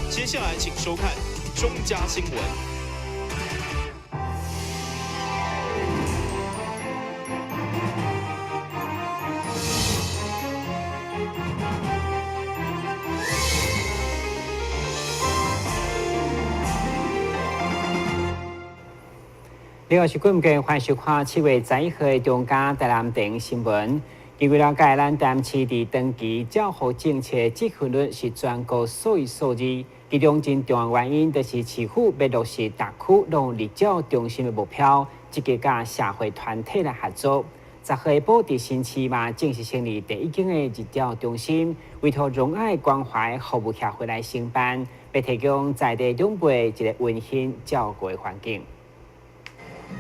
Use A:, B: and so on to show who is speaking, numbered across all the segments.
A: 接下来请收看中嘉新闻。
B: 你好，是观众，欢迎收看7月11号的中嘉台南电影新闻。据了解，咱台南市伫长期照护政策积分率是全国首位数字，其中真重要原因就是市府要落实大区拢立照中心的目标，积极甲社会团体来合作。10号下晡伫新市嘛正式成立第一间的日照中心，委托荣爱关怀服务协会来承办，要提供在地长辈一个温馨照顾的环境。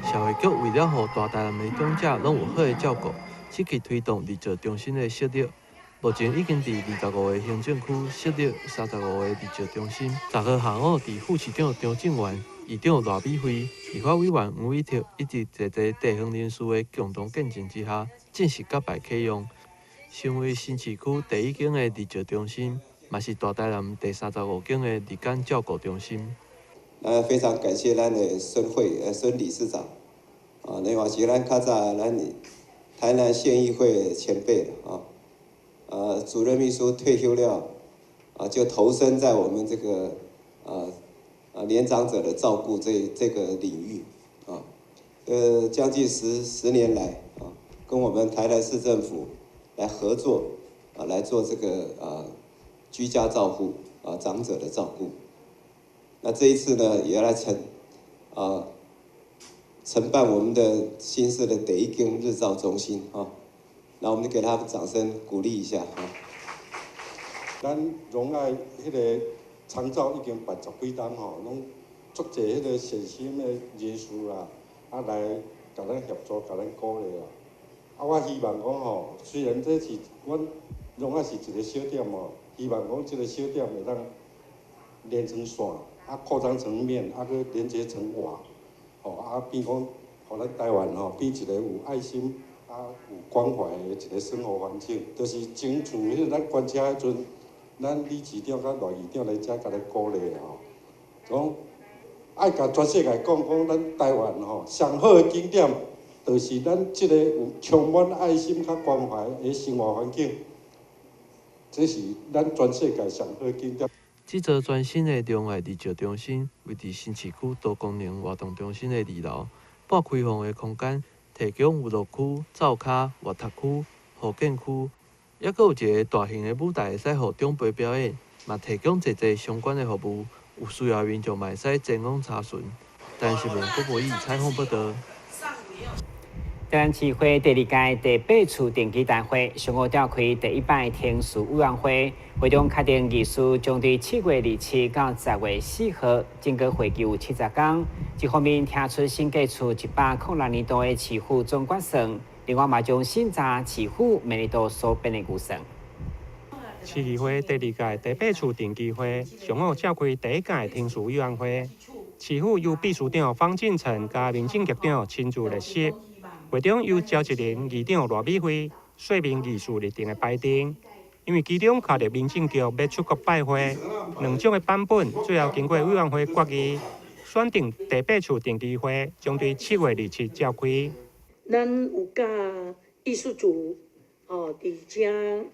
C: 社会局为了让大台南的长者拢有好的照顾，积极推动日照中心的设立。目前已经伫25个行政区设立35个日照中心。10号下午，伫副市长张正元、议长赖美惠、立法委员吴伟哲以及在地地方人士的共同见证之下，正式甲牌启用，成为新市区第一间的日照中心，嘛是大台南第35间的日间照顾中心。
D: 非常感谢咱的孙理事长，那也是咱较早咱台南县议会前辈主任秘书退休了，就投身在我们这个年长者的照顾这个领域将近十年来跟我们台南市政府来合作来做这个居家照护长者的照顾。那这一次呢，也要来承办我们的新设的第一间日照中心那我们就给他们掌声鼓励一下
E: 咱荣爱迄个长照已经办10几档拢足侪迄个善心的人士来甲咱协助、甲咱鼓励我希望讲虽然这是阮荣爱是一个小点希望讲这个小点会当连成线。扩张层面，去连接成网，变讲，互咱台湾变一个有爱心有关怀的一个生活环境。就是争取迄个咱关车迄阵，咱理事长甲赖议长来遮甲咱鼓励讲爱甲全世界讲咱台湾上好的景点，就是咱即个有充满爱心甲关怀的生活环境，这是咱全世界上好的景点。
C: 这座全新的中爱日照中心位伫新市区多功能活动中心的2楼，半开放的空间，提供娱乐区、灶骹、活动区、保健区，也阁有一个大型的舞台，会使予长辈表演，嘛提供侪相关的服务。有需要的民众嘛会使前往查询。台南新闻郭博义采访报道。
B: 台南市会第2届第8次定期大会上午召开第一摆天数委员会，会中确定议事将于7月27到10月4号，整个会期有70天。一方面听出新计处106年度的市府总决算，另外嘛将审查市府每年度所编的预算。
F: 市议会第2届第8次定期会上午召开第1届天数委员会，市府由秘书长方进成加民政局长亲自列席。会中由召集人议长赖美惠说明议事日程的排定，因为其中考虑民政局要出国拜会，2种的版本，最后经过委员会决议，选定第8次定期会将于7月27召开。
G: 咱有甲艺术组伫遮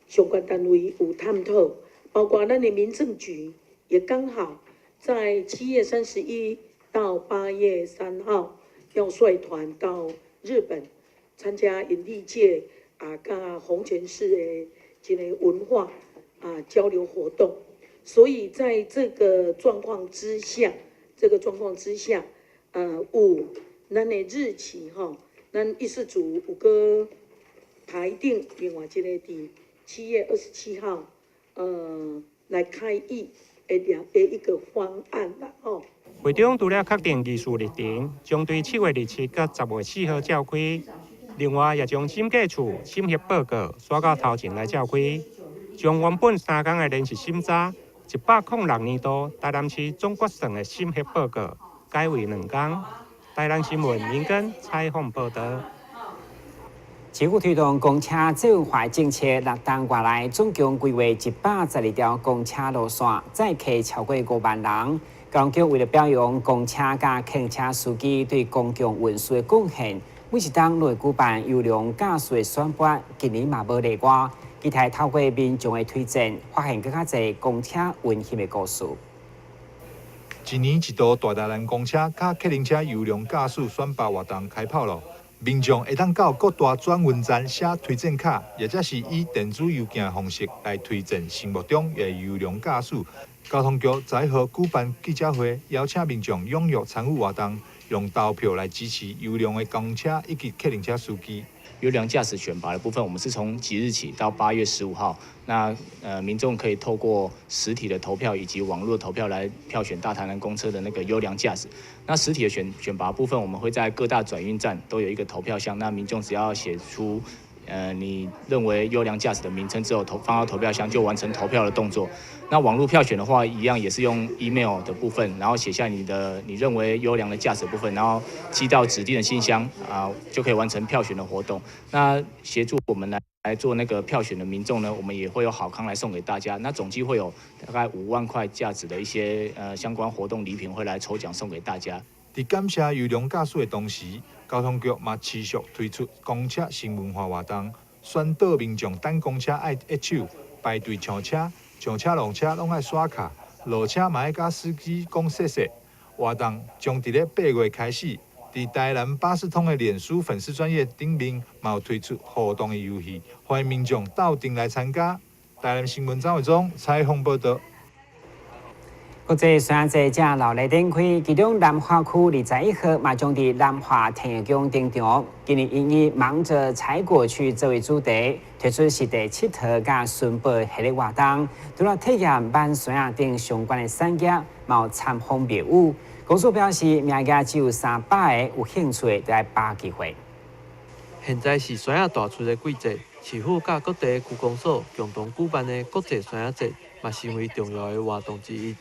G: 相关单位有探讨，包括咱的民政局也刚好在7月31到8月3号要率团到日本参加因历届甲红泉市的一个文化交流活动，所以在这个状况之下，有咱的日期咱议事组有个排定另外一个伫7月27号来开议的一个方案啦
F: 会中除了确定议事日程，将对7月27到10月4号召开。另外，也将审计处审核报告刷到头前来召开，将原本3天的临时审查106年度台南市总决算的审核报告改为2天。台南新闻民间采访报道。
B: 市府推动公车自由化政策，6档月来总共规划112条公车路线，载客超过5万人。交通局为了表扬公车甲客运车司机对公共运输的贡献，每一档都会举办优良驾驶的选拔，今年嘛无例外。期待透过民众的推荐，发现更较侪公车温馨的故事。
H: 一年一度大台南公车甲客运车优良驾驶选拔活动开跑咯。民众会当到各大转运站写推荐卡，或者是以电子邮件方式来推荐心目中的优良驾驶。交通局10号举办记者会，邀请民众踊跃参与活动，用投票来支持优良的公车以及客运车司机。
I: 优良驾驶选拔的部分，我们是从即日起到8月15号，那民众可以透过实体的投票以及网络的投票来票选大台南公车的那个优良驾驶。那实体的选拔部分，我们会在各大转运站都有一个投票箱，那民众只要写出你认为优良驾驶的名称之后，放到投票箱就完成投票的动作。那网络票选的话，一样也是用 email 的部分，然后写下你认为优良的驾驶的部分，然后寄到指定的信箱就可以完成票选的活动。那协助我们来做那个票选的民众呢，我们也会有好康来送给大家。那总计会有大概5万块价值的一些相关活动礼品会来抽奖送给大家。
H: 在感谢优良驾驶的同时，交通局嘛持续推出公车新文化活动，宣导民众等公车爱握手、排队抢车。上车落车拢爱刷卡，落车嘛爱甲司机讲谢谢。活动将伫咧8月开始，伫台南巴士通的脸书粉丝专页顶面，嘛有推出互动的游戏，欢迎民众到店来参加。台南新闻张伟忠采访报道。
B: 国际双阳节正老来展开，其中南华区21号嘛将伫南华体育宫登场。今年以忙着采果区作为主题，推出是第7套甲顺报系列活动，除了体验万双阳等相关的产业，嘛有参访庙宇。公司表示，名额只有300个，有兴趣就来把握机会。
C: 现在是双阳大出的季节，市府甲各地区公所共同举办的国际双阳节，嘛成为重要的活动之一。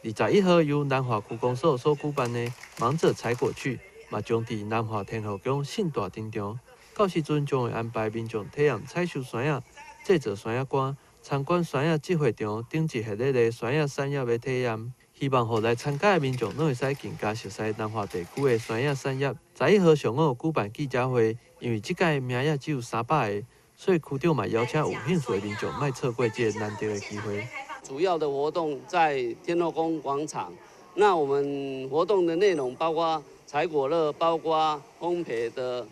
C: 21号由南华区公所所举办的忙着采果区，嘛将伫南华天后宫盛大登场。到时阵将会安排民众体验采收酸叶、制作酸叶干、参观酸叶集会场等一系列的酸叶产业的体验。希望互来参加的民众拢会使更加熟悉南华地区的酸叶产业。21号上午举办记者会，因为这届名额只有300个，所以区长嘛邀请有兴趣的民众莫错过这个难得的机会。
J: 主要的活动在天后宫广场，那我们活动的内容包括采果乐，包括烘焙的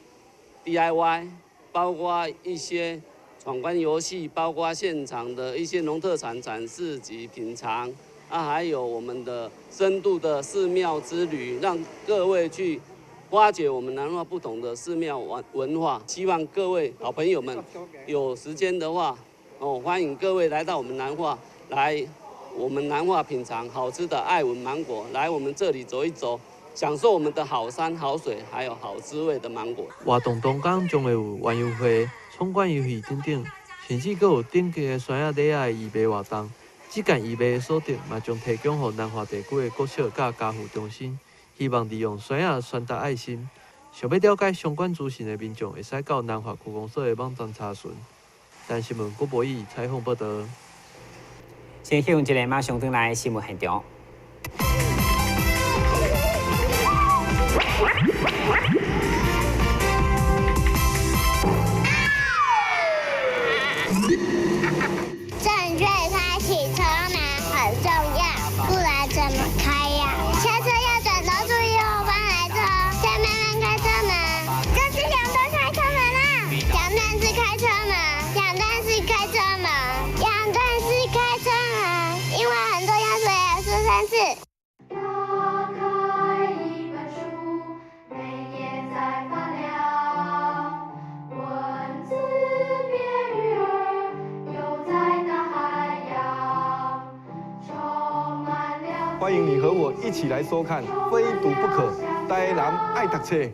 J: DIY， 包括一些闯关游戏，包括现场的一些农特产展示及品尝，还有我们的深度的寺庙之旅，让各位去挖掘我们南化不同的寺庙文化。希望各位好朋友们有时间的话，欢迎各位来到我们南化。来我们南化品尝好吃的爱文芒果，来我们这里走一走，享受我们的好山好水，还有好滋味的芒果。
C: 活动当天将会有玩游会、闯关游戏等等，甚至阁有顶级的酸叶礼盒义卖活动。这件义卖的所得嘛将提供给南华地区的国小甲家扶中心，希望利用酸叶传达爱心。想要了解相关资讯的民众，会使到南华区公所的网站查询。但新闻郭博义采访报道。
B: 先休一个，马上转来新闻现场。
K: 正确开启车门很重要，不然怎么开呀？下车要转头注意后方来车，再慢慢开车门。这是两段开车门啦，两段是开车门，两段是开车门，两段是开车门，因为很多要说也说3次。
L: 打开一本书，每页在发亮，文字变鱼儿，游在大海洋，充满了。
M: 欢迎你和我一起来收看《非读不可》，台南爱读册。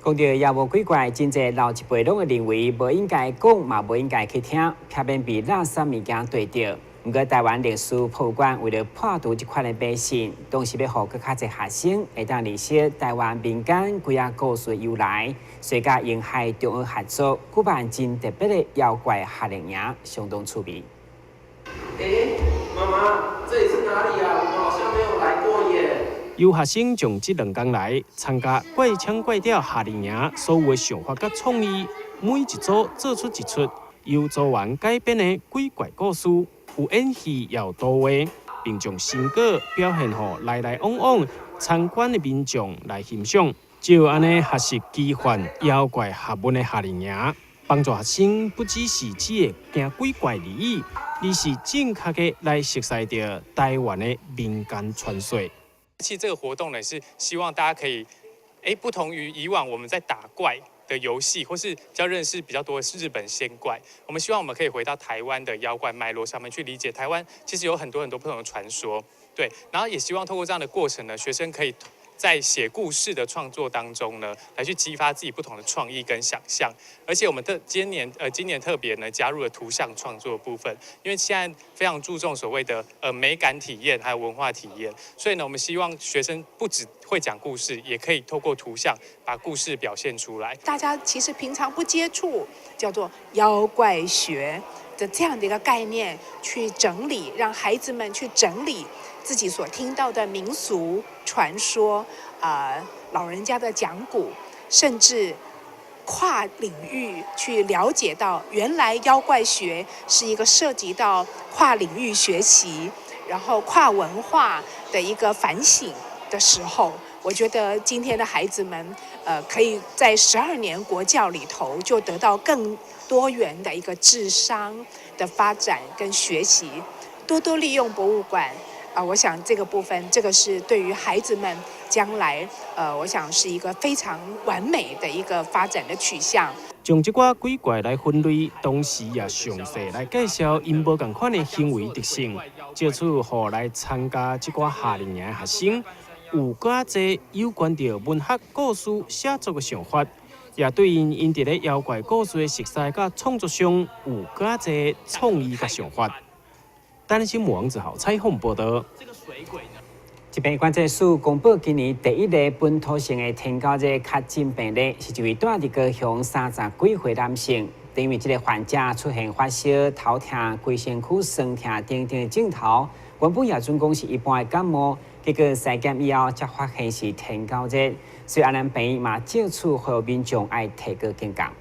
B: 讲到妖魔鬼怪，真侪老一辈拢会认为无应该讲，嘛无应该去听，偏偏被垃圾物件对着。不过台湾历史博物馆为了破除这款的迷信，同时要互更较侪学生会当认识台湾民间几啊故事由来，所以甲沿海中学合作举办真特别的妖怪夏令营，相当趣味。
N: 妈妈，这里是哪里啊？我们好像没有来过耶。
F: 有学生从这2天来参加怪腔怪调夏令营，所有的想法甲创意，每一组做出一出由做完改编的鬼怪故事，有演戏也有图画，并将成果表现给来往往参观的民众来欣赏。就安尼学习奇幻妖怪学问的夏令营，帮助学生不只是只会惊鬼怪而已，而是正确的来熟悉着台湾的民间传说。
O: 其实这个活动呢，是希望大家可以，不同于以往我们在打怪的游戏，或是比较认识比较多的是日本仙怪，我们希望我们可以回到台湾的妖怪脉络上面去理解台湾其实有很多不同的传说，对，然后也希望透过这样的过程呢，学生可以在写故事的创作当中呢，来去激发自己不同的创意跟想象。而且我们今年特别呢加入了图像创作的部分，因为现在非常注重所谓的美感体验还有文化体验，所以呢我们希望学生不只会讲故事，也可以透过图像把故事表现出来。
P: 大家其实平常不接触叫做妖怪学的这样的一个概念去整理，让孩子们去整理自己所听到的民俗传说，老人家的讲古，甚至跨领域去了解到，原来妖怪学是一个涉及到跨领域学习，然后跨文化的一个反省的时候，我觉得今天的孩子们，可以在12年国教里头就得到更多元的一个智商的发展跟学习，多多利用博物馆。我想这个部分，这个是对于孩子们将来，我想是一个非常完美的一个发展的取向。
F: 将这些鬼怪来分类，同时也详细来介绍因无同款的行为特性，借此互来参加这些夏令营的学生有更多有关着文学故事写作的想法，也对因伫咧妖怪故事的熟悉甲创作上有更多创意甲想法。单新闻网之后采访报道。
B: 这边关注数公布今年第一例本土性的天狗热确诊病例，是一位住伫高雄30几岁男性。因为这个患者出现发烧、头痛、规身躯酸痛等等的症头，原本也准讲是一般的感冒，结果筛检以后才发现是天狗热，所以安南病嘛借此呼吁民众爱提高警觉。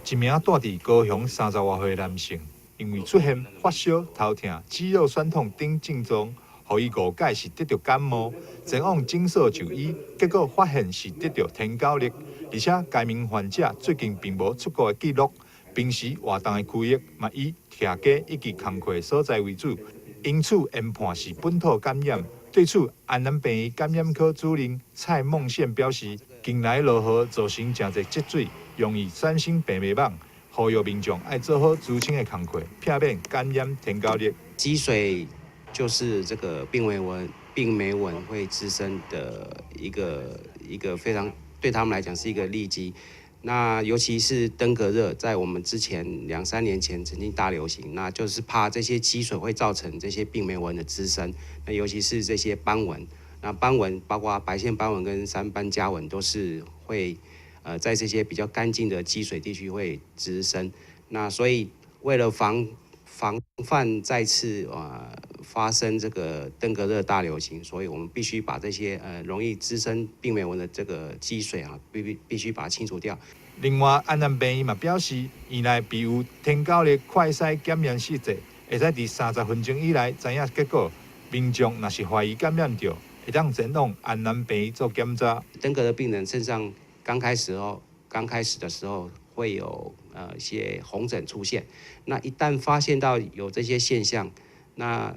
H: 一名住伫高雄30多岁的男性，因为出现发烧、头痛、肌肉酸痛等症状，互伊误解是得着感冒，前往诊所就医，结果发现是得着天狗热，而且该名患者最近并无出国的记录，平时活动的区域嘛以徛家以及工课所在为主，因此研判是本土感染。对此，安南病院感染科主任蔡梦宪表示，近来落雨造成真侪积水，容易产生病媒网，呼吁民众爱做好知青的工课，避免感染天狗热。
Q: 积水就是这个病媒蚊会滋生的一个非常对他们来讲是一个利基。那尤其是登革热，在我们之前2、3年前曾经大流行，那就是怕这些积水会造成这些病媒蚊的滋生。那尤其是这些斑蚊，那斑蚊包括白线斑蚊跟三斑家蚊都是会在这些比较干净的积水地区会滋生。那所以为了防范再次发生这个登革热大流行，所以我们必须把这些容易滋生病媒蚊的这个积水必须把它清除掉。
H: 另外，安南病院嘛表示，院内备有天狗热快筛检验试剂，会使伫30分钟以内知影结果。民众若是怀疑感染着，会当前往安南病院做检查。
Q: 登革热病人身上刚开始的时候会有一些红疹出现，那一旦发现到有这些现象，那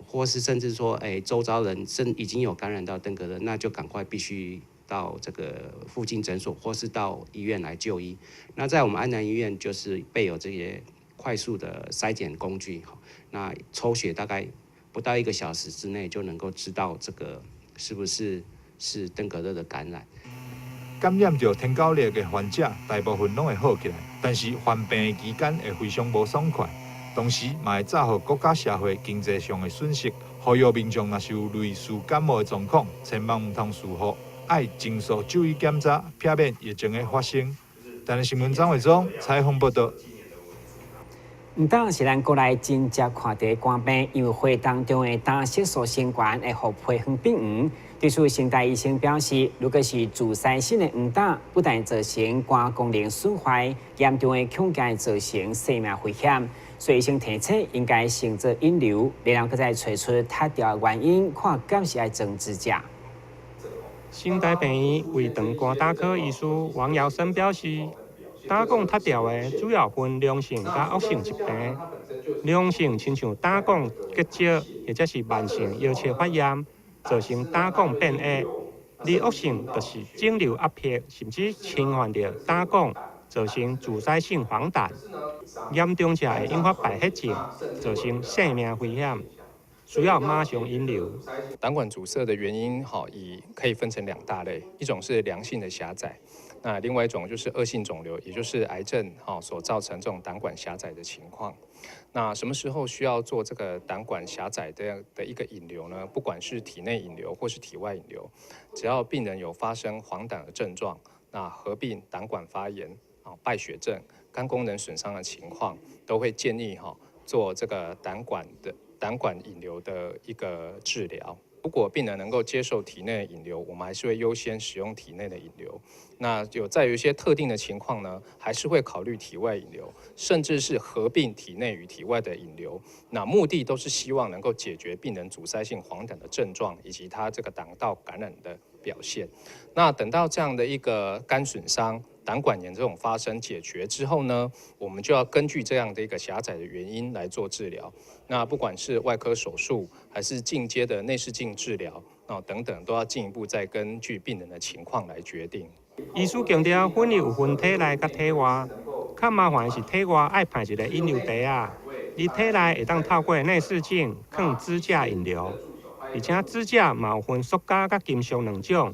Q: 或是甚至说，周遭人已经有感染到登革热，那就赶快必须到这个附近诊所或是到医院来就医。那在我们安南医院就是备有这些快速的筛检工具，那抽血大概不到1个小时之内就能够知道这个是不是登革热的感染。
H: 感染着天狗热的患者，大部分拢会好起来，但是患病的期间会非常无爽快，同时嘛会造成国家社会经济上的损失。呼吁民众若是有类似感冒的状况，千万唔通疏忽，爱尽速就医检查，避免疫情的发生。台南新闻张伟忠采访报道。
B: 唔当是咱国内真正看到肝病，因为血当中的胆色素升高会互皮肤变黄。对此，现代医生表示，如果是自晒性的黄疸，不但造成肝功能损坏，严重的恐惊造成生命危险。所以，医生提醒应该选择引流，然后再找出塌掉的原因，看敢是爱装支架。
F: 新台病院胃肠肝胆科医师王耀生表示，胆管塌掉的主要分良性甲恶性疾病。良性亲像胆管结石，或者是慢性腰切发炎，造成胆管变矮；而恶性就是肿瘤压迫，甚至侵犯着胆管，造成自晒性黄疸。严重者会引发败血症，造成生命危险。需要马上引流。
R: 胆管阻塞的原因，可以分成2大类，一种是良性的狭窄，那另外一种就是恶性肿瘤，也就是癌症所造成这种胆管狭窄的情况。那什么时候需要做这个胆管狭窄的一个引流呢？不管是体内引流或是体外引流，只要病人有发生黄疸的症状，那合并胆管发炎、败血症、肝功能损伤的情况，都会建议做这个胆管引流的一个治疗。如果病人能够接受体内引流，我们还是会优先使用体内的引流。那有一些特定的情况呢，还是会考虑体外引流，甚至是合并体内与体外的引流。那目的都是希望能够解决病人阻塞性黄疸的症状，以及他这个胆道感染的表现。那等到这样的一个肝损伤、胆管炎这种发生解决之后呢，我们就要根据这样的一个狭窄的原因来做治疗。那不管是外科手术，还是进阶的内视镜治疗，等等，都要进一步再根据病人的情况来决定。
F: 医师强调，分离有分体内甲体外，较麻烦的是体外爱派一个引流袋啊，而体内会当透过内视镜放支架引流，而且支架嘛有分塑胶甲金属2种，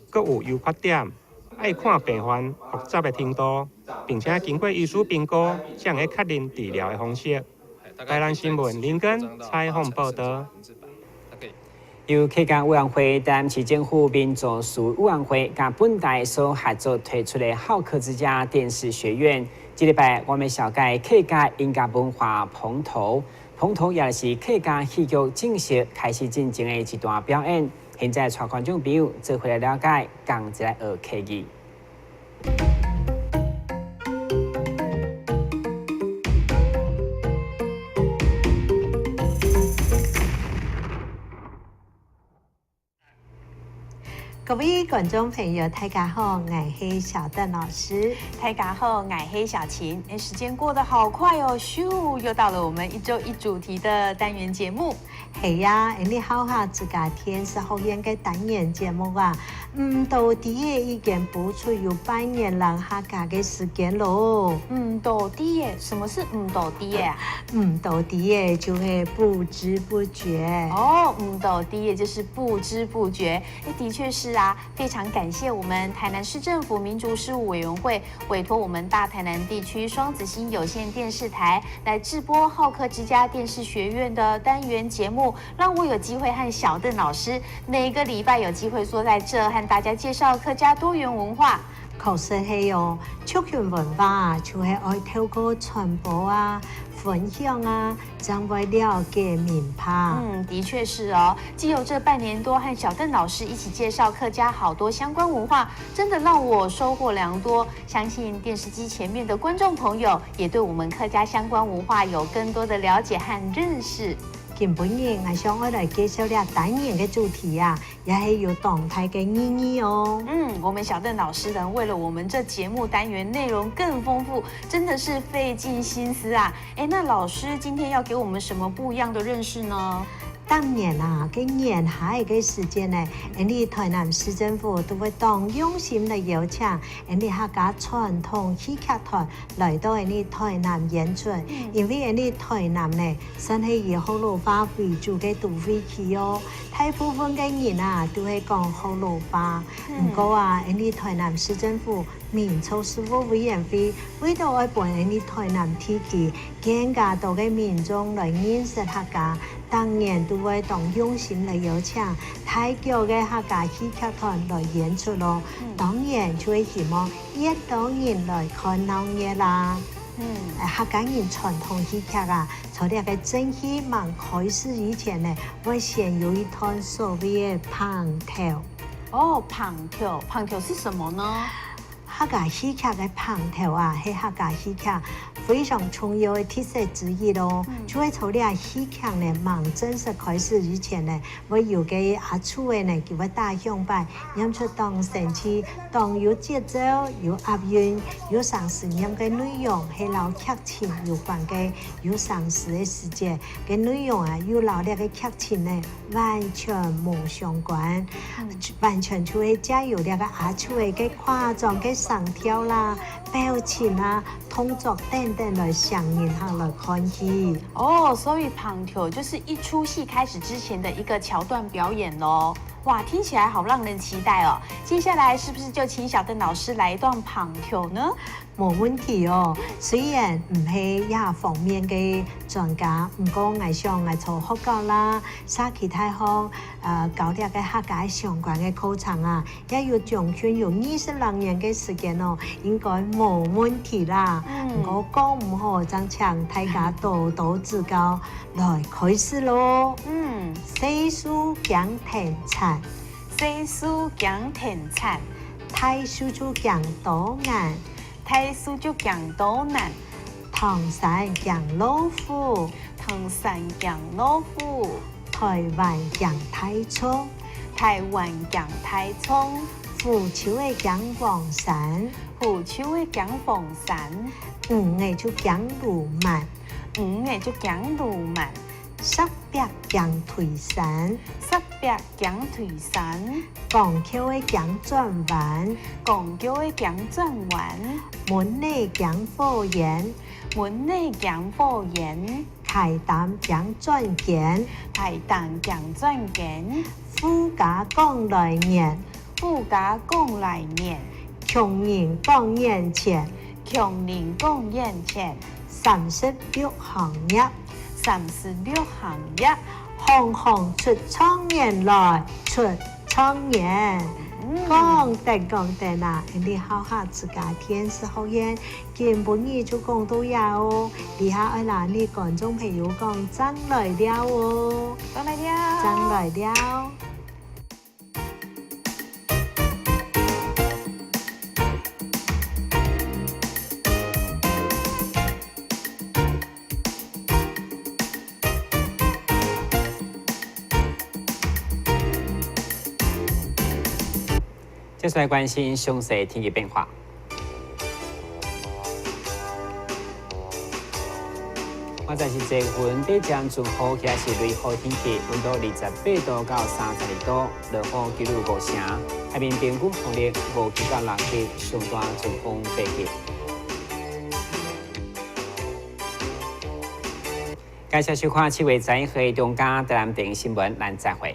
F: 各有优缺点。爱看病患复杂的程度，并且经过医师评估，才会确定治疗的方式。台南新闻林根采访报道。
B: 由客家委员会、台南市政府民族事务委员会甲本台所合作推出的好客之家电视学院，这礼拜我们小介客家音乐文化棚头也是客家戏剧正式开始进行的一段表演。现在带观众朋友做回来了解，共一来学客语。
S: 各位观众朋友，大家好，我是小邓老师。
T: 大家好，我是小琴。时间过得好快哦，咻，又到了我们1周1主题的单元节目。
S: 系呀，你好下自家天使学院嘅单元节目啊，到底已经播出有半年了，客家嘅时间咯。
T: 到底耶？什么是到底耶？
S: 到底耶就是不知不觉。
T: 哦，到底耶就是不知不觉。的确是啊，非常感谢我们台南市政府民族事务委员会委托我们大台南地区双子星有线电视台来制播好客之家电视学院的单元节目。让我有机会和小邓老师每个礼拜有机会坐在这，和大家介绍客家多元文化。
S: 确实系哦，族群文化就系爱透过传播啊、分享啊，将会了解明白。
T: 的确是哦。既有这半年多和小邓老师一起介绍客家好多相关文化，真的让我收获良多。相信电视机前面的观众朋友也对我们客家相关文化有更多的了解和认识。
S: 今本日我想我来介绍了单元嘅主题啊，也系有动态嘅意义哦。
T: 我们小邓老师呢，为了我们这节目单元内容更丰富，真的是费尽心思啊。那老师今天要给我们什么不一样的认识呢？
S: 当年啊，跟年下嘅时间呢，我哋台南市政府都会当用心嚟邀请我哋客家传统戏剧团来到我哋台南演出，因为我哋台南呢，算系以后路话为主嘅都会区哦，大部分嘅人啊都系讲后路话，不过啊，我哋台南市政府民措事务委员会为到爱帮我哋台南地区更加多嘅民众来认识客家。当年都会当用心来邀请泰国嘅客家戏剧团来演出咯。当然就会希望越多人来看闹热啦。客家人传统戏剧啊，从呢个正戏忙开始以前呢，我先有一段所谓嘅旁条。
T: 哦，旁条是什么呢？
S: 客家戏剧嘅旁条啊，係客家戲劇非常重要嘅特色之一咯。就係從呢戲劇呢，忙正式開始以前呢，我有嘅阿厝嘅呢，叫我打響擺，演出當神氣，當有節奏、有押韻、有常識音嘅內容，係老劇情有關嘅，有常識嘅世界嘅內容啊，有老呢嘅劇情呢，完全冇相關，完全就係加入呢個阿厝嘅誇張嘅上跳啦、表情啊、動作等等來上演下來看戲。
T: 哦，所以旁條就是一出戲開始之前的一個橋段表演咯。哇，聽起來好讓人期待哦！接下來是不是就請小鄧老師來一段旁條呢？
S: 冇問題哦，雖然唔係呢方面嘅專家，唔過我想我做學校啦，沙其他項搞啲嘅客家相關嘅課程啊，也要將佢用20年嘅時間哦，應該冇問題啦。我講唔好，增強大家多多指教，來開始咯。細數講田產，
T: 細數講田產，
S: 大數就講多眼。
T: 太叔就講到難，
S: 唐山講老虎，
T: 唐山講老虎，
S: 台灣講太衝，
T: 台灣講太衝，
S: 虎丘嘅講鳳山，
T: 虎丘嘅講鳳山，
S: 五個就講魯曼，
T: 五個就講魯曼。
S: 十八講頹山，
T: 十八講頹山，
S: 廣橋嘅講轉彎，
T: 廣橋嘅講轉彎，
S: 門內講火焰，
T: 門內講火焰，
S: 開膽講轉見，
T: 開膽講轉見，
S: 富家講來年，
T: 富家講來年，
S: 窮人講眼前，
T: 窮人講眼前
S: ，36行業。
T: 36行業，
S: 行行出狀元來，出狀元。講定啊！你好下自家天使學院，見本意就講到呀哦。你下愛拿你觀眾朋友講真來了哦，
T: 真來了，
S: 真來了。
B: 接下来关心详细天气变化。现在是这份北江准好，现在是雷好天气，温度28度到32度，落雨记录5成，海面平均风力5级到6级，上大阵风8级。介绍收看7月10日中嘉台南电视新闻，咱再会。